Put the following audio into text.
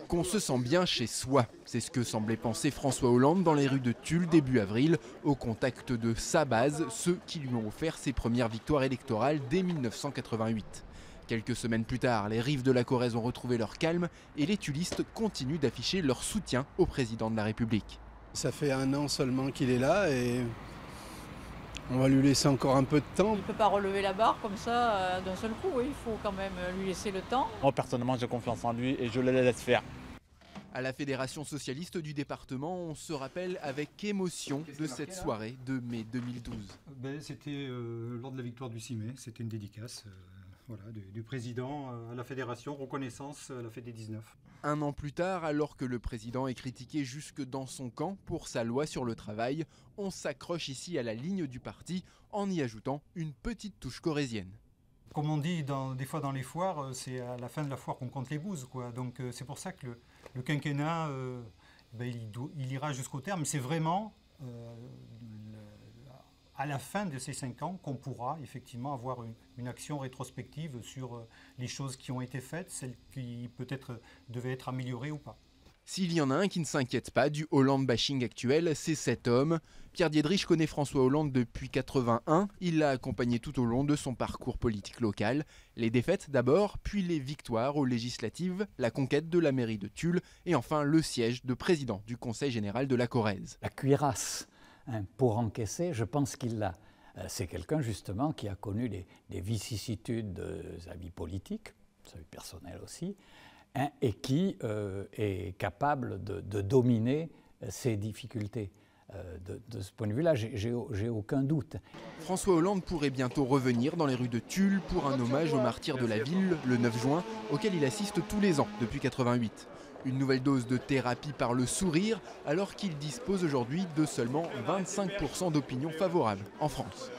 Qu'on se sent bien chez soi, c'est ce que semblait penser François Hollande dans les rues de Tulle début avril, au contact de sa base, ceux qui lui ont offert ses premières victoires électorales dès 1988. Quelques semaines plus tard, les rives de la Corrèze ont retrouvé leur calme et les tullistes continuent d'afficher leur soutien au président de la République. Ça fait 1 an seulement qu'il est là et on va lui laisser encore un peu de temps. Il ne peut pas relever la barre comme ça d'un seul coup, il faut quand même lui laisser le temps. Moi personnellement j'ai confiance en lui et je le laisse faire. À la Fédération socialiste du département, on se rappelle avec émotion de cette soirée de mai 2012. C'était lors de la victoire du 6 mai, c'était une dédicace du président à la fédération, reconnaissance à la fête des 19. 1 an plus tard, alors que le président est critiqué jusque dans son camp pour sa loi sur le travail, on s'accroche ici à la ligne du parti en y ajoutant une petite touche corrézienne. Comme on dit des fois dans les foires, c'est à la fin de la foire qu'on compte les bouses, quoi. Donc c'est pour ça que le quinquennat, il ira jusqu'au terme. C'est vraiment à la fin de ces 5 ans qu'on pourra effectivement avoir une action rétrospective sur les choses qui ont été faites, celles qui peut-être devaient être améliorées ou pas. S'il y en a un qui ne s'inquiète pas du Hollande bashing actuel, c'est cet homme. Pierre Diedrich connaît François Hollande depuis 1981. Il l'a accompagné tout au long de son parcours politique local. Les défaites d'abord, puis les victoires aux législatives, la conquête de la mairie de Tulle et enfin le siège de président du Conseil général de la Corrèze. La cuirasse pour encaisser, je pense qu'il l'a. C'est quelqu'un justement qui a connu des vicissitudes de sa vie politique, de sa vie personnelle aussi, et qui est capable de dominer ses difficultés. De ce point de vue-là, j'ai aucun doute. François Hollande pourrait bientôt revenir dans les rues de Tulle pour un hommage aux martyrs de la ville le 9 juin, auquel il assiste tous les ans depuis 1988. Une nouvelle dose de thérapie par le sourire, alors qu'il dispose aujourd'hui de seulement 25% d'opinion favorable en France.